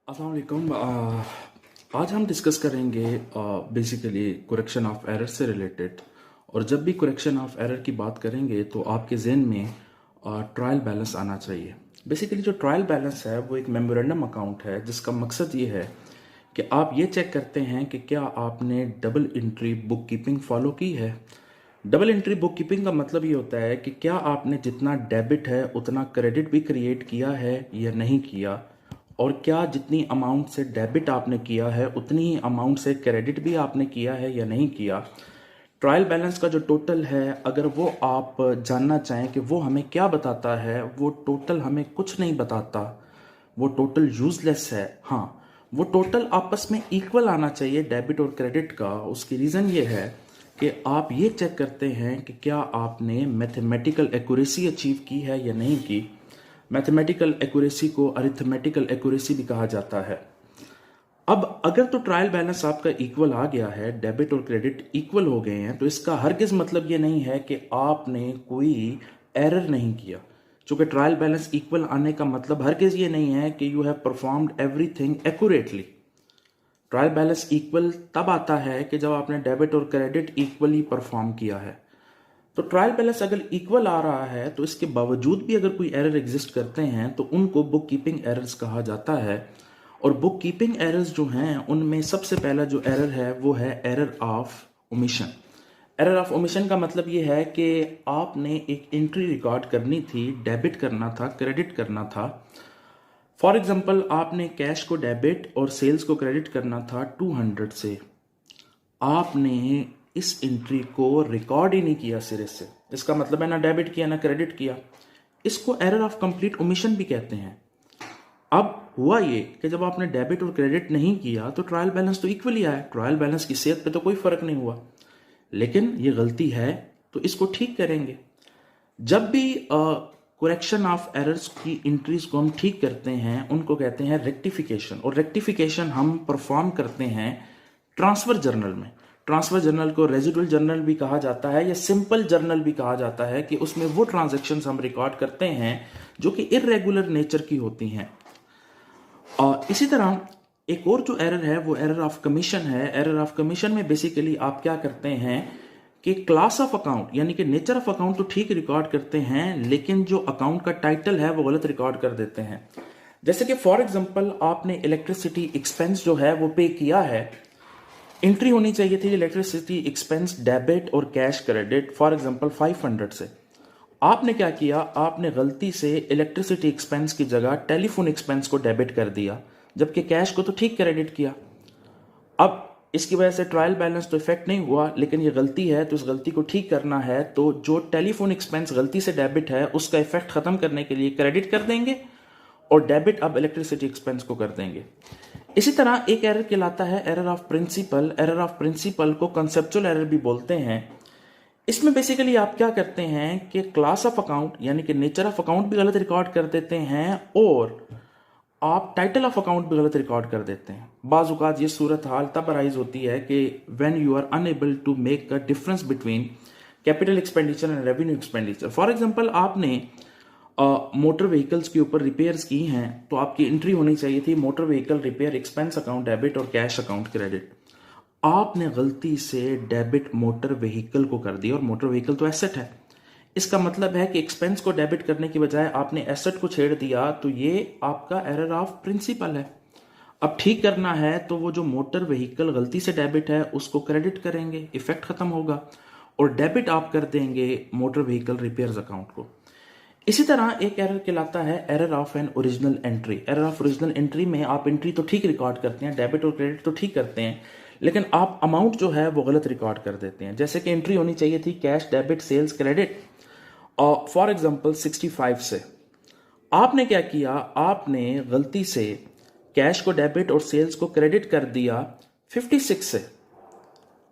अस्सलाम वालेकुम। आज हम डिस्कस करेंगे बेसिकली करेक्शन ऑफ एरर से रिलेटेड। और जब भी करेक्शन ऑफ एरर की बात करेंगे तो आपके जहन में ट्रायल बैलेंस आना चाहिए। बेसिकली जो ट्रायल बैलेंस है वो एक मेमोरेंडम अकाउंट है जिसका मकसद ये है कि आप ये चेक करते हैं कि क्या आपने double entry book keeping follow की है। डबल एंट्री बुक कीपिंग का मतलब ये होता है कि क्या आपने जितना डेबिट है उतना क्रेडिट भी क्रिएट किया है या नहीं किया, और क्या जितनी अमाउंट से डेबिट आपने किया है उतनी ही अमाउंट से क्रेडिट भी आपने किया है या नहीं किया। ट्रायल बैलेंस का जो टोटल है अगर वो आप जानना चाहें कि वो हमें क्या बताता है, वो टोटल हमें कुछ नहीं बताता, वो टोटल यूजलेस है। हाँ, वो टोटल आपस में इक्वल आना चाहिए डेबिट और क्रेडिट का। उसकी रीज़न ये है कि आप ये चेक करते हैं कि क्या आपने मैथमेटिकल एक्यूरेसी अचीव की है या नहीं की। मैथमेटिकल एक्यूरेसी को अरिथमेटिकल एक्यूरेसी भी कहा जाता है। अब अगर तो ट्रायल बैलेंस आपका इक्वल आ गया है, डेबिट और क्रेडिट इक्वल हो गए हैं, तो इसका हरगिज मतलब ये नहीं है कि आपने कोई एरर नहीं किया। चूंकि ट्रायल बैलेंस इक्वल आने का मतलब हरगिज ये नहीं है कि you have performed everything accurately. Trial balance equal तब आता है कि जब आपने डेबिट और क्रेडिट इक्वली परफॉर्म किया है। तो ट्रायल बैलेंस अगर इक्वल आ रहा है तो इसके बावजूद भी अगर कोई एरर एग्जिस्ट करते हैं तो उनको बुक कीपिंग एरर्स कहा जाता है। और बुक कीपिंग एरर्स जो हैं उनमें सबसे पहला जो एरर है वो है error of omission. Error of omission का मतलब ये है कि आपने एक एंट्री रिकॉर्ड करनी थी, डेबिट करना था, क्रेडिट करना था। फॉर एग्जाम्पल आपने कैश को डेबिट और सेल्स को क्रेडिट करना था 200 से। आपने इस एंट्री को रिकॉर्ड ही नहीं किया सिरे से। इसका मतलब है ना डेबिट किया ना क्रेडिट किया। इसको एरर ऑफ कंप्लीट ओमिशन भी कहते हैं। अब हुआ ये कि जब आपने डेबिट और क्रेडिट नहीं किया तो ट्रायल बैलेंस तो इक्वली आया, ट्रायल बैलेंस की सेहत पे तो कोई फर्क नहीं हुआ। लेकिन ये गलती है तो इसको ठीक करेंगे। जब भी करेक्शन ऑफ एरर्स की एंट्रीज को हम ठीक करते हैं उनको कहते हैं रेक्टिफिकेशन। और रेक्टिफिकेशन हम परफॉर्म करते हैं ट्रांसफर जर्नल में। ट्रांसफर जर्नल को रेजिडुअल जर्नल भी कहा जाता है या सिंपल जर्नल भी कहा जाता है कि उसमें वो ट्रांजैक्शंस हम रिकॉर्ड करते हैं जो कि इरेगुलर नेचर की होती हैं। और इसी तरह एक और जो एरर है वो एरर ऑफ कमीशन है। एरर ऑफ कमीशन में बेसिकली आप क्या करते हैं कि क्लास ऑफ अकाउंट यानी कि नेचर ऑफ अकाउंट तो ठीक रिकॉर्ड करते हैं लेकिन जो अकाउंट का टाइटल है वो गलत रिकॉर्ड कर देते हैं। जैसे कि फॉर एग्जांपल आपने इलेक्ट्रिसिटी एक्सपेंस जो है वो पे किया है, एंट्री होनी चाहिए थी इलेक्ट्रिसिटी एक्सपेंस डेबिट और कैश क्रेडिट फॉर एग्जांपल 500 से। आपने क्या किया, आपने गलती से इलेक्ट्रिसिटी एक्सपेंस की जगह टेलीफोन एक्सपेंस को डेबिट कर दिया जबकि कैश को तो ठीक क्रेडिट किया। अब इसकी वजह से ट्रायल बैलेंस तो इफेक्ट नहीं हुआ लेकिन ये गलती है तो इस गलती को ठीक करना है। तो जो टेलीफोन एक्सपेंस गलती से डेबिट है उसका इफेक्ट खत्म करने के लिए क्रेडिट कर देंगे और डेबिट अब इलेक्ट्रिसिटी एक्सपेंस को कर देंगे। इसी तरह एक एरर कहलाता है error of principle. Error of principle को कंसेप्चुअल एरर भी बोलते हैं। इसमें बेसिकली आप क्या करते हैं कि क्लास ऑफ अकाउंट यानी कि नेचर ऑफ अकाउंट भी गलत रिकॉर्ड कर देते हैं और आप टाइटल ऑफ अकाउंट भी गलत रिकॉर्ड कर देते हैं। बाज़ औक़ात ये सूरत हाल तब अराइज होती है कि when you are unable to make a difference between capital expenditure and revenue expenditure. For example आपने मोटर व्हीकल्स के ऊपर रिपेयर्स की हैं तो आपकी एंट्री होनी चाहिए थी motor vehicle repair expense account debit और कैश अकाउंट क्रेडिट। आपने गलती से डेबिट मोटर व्हीकल को कर दिया और मोटर व्हीकल तो एसेट है। इसका मतलब है कि एक्सपेंस को डेबिट करने की बजाय आपने एसेट को छेड़ दिया, तो ये आपका एरर ऑफ प्रिंसिपल है। अब ठीक करना है तो वो जो मोटर व्हीकल गलती से डेबिट है उसको क्रेडिट करेंगे, इफेक्ट खत्म होगा, और डेबिट आप कर देंगे मोटर व्हीकल रिपेयर्स अकाउंट को। इसी तरह एक एरर कहलाता है error of an original entry. Error of original entry में आप एंट्री तो ठीक रिकॉर्ड करते हैं, डेबिट और क्रेडिट तो ठीक करते हैं, लेकिन आप अमाउंट जो है वो गलत रिकॉर्ड कर देते हैं। जैसे कि एंट्री होनी चाहिए थी कैश डेबिट सेल्स क्रेडिट और फॉर एग्जांपल 65 से। आपने क्या किया, आपने गलती से कैश को डेबिट और सेल्स को क्रेडिट कर दिया 56 से।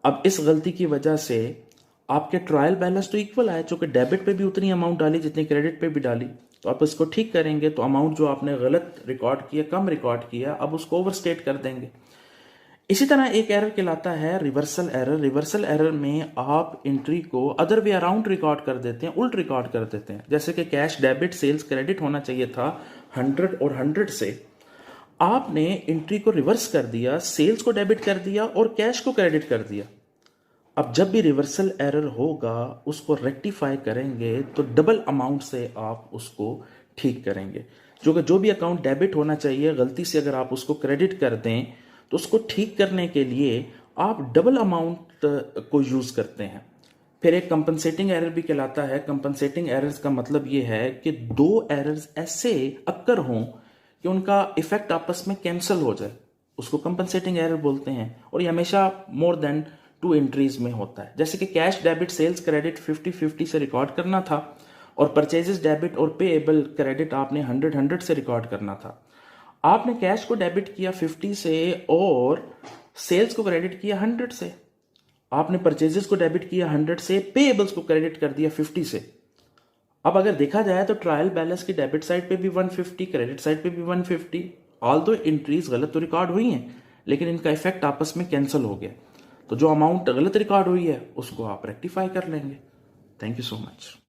अब इस गलती की वजह से आपके ट्रायल बैलेंस तो इक्वल आए, चूंकि डेबिट पे भी उतनी अमाउंट डाली जितनी क्रेडिट पे भी डाली। तो आप इसको ठीक करेंगे तो अमाउंट जो आपने गलत रिकॉर्ड किया, कम रिकॉर्ड किया, अब उसको ओवरस्टेट कर देंगे। इसी तरह एक एरर कहलाता है रिवर्सल एरर। रिवर्सल एरर में आप एंट्री को अदर वे अराउंड रिकॉर्ड कर देते हैं, उल्ट रिकॉर्ड कर देते हैं। जैसे कि कैश डेबिट सेल्स क्रेडिट होना चाहिए था 100 और 100 से। आपने एंट्री को रिवर्स कर दिया, सेल्स को डेबिट कर दिया और कैश को क्रेडिट कर दिया। अब जब भी रिवर्सल एरर होगा उसको रेक्टिफाई करेंगे तो डबल अमाउंट से आप उसको ठीक करेंगे। जो भी अकाउंट डेबिट होना चाहिए गलती से अगर आप उसको क्रेडिट कर दें तो उसको ठीक करने के लिए आप डबल अमाउंट को यूज करते हैं। फिर एक कंपनसेटिंग एरर भी कहलाता है। कंपनसेटिंग एरर्स का मतलब ये है कि दो एरर्स ऐसे अक्कर हों कि उनका इफेक्ट आपस में कैंसिल हो जाए, उसको कंपनसेटिंग एरर बोलते हैं। और ये हमेशा मोर देन 2 एंट्रीज में होता है। जैसे कि कैश डेबिट सेल्स क्रेडिट 50-50 से रिकॉर्ड करना था और परचेजेस डेबिट और पेएबल क्रेडिट आपने 100-100 से रिकॉर्ड करना था। आपने कैश को डेबिट किया 50 से और सेल्स को क्रेडिट किया 100 से। आपने परचेजेस को डेबिट किया 100 से, पेएबल्स को क्रेडिट कर दिया 50 से। अब अगर देखा जाए तो ट्रायल बैलेंस की डेबिट साइड पे भी 150, क्रेडिट साइड पे भी 150। ऑल दो एंट्रीज गलत तो रिकॉर्ड हुई हैं लेकिन इनका इफेक्ट आपस में कैंसिल हो गया। तो जो अमाउंट गलत रिकॉर्ड हुई है उसको आप रेक्टिफाई कर लेंगे। Thank you so much.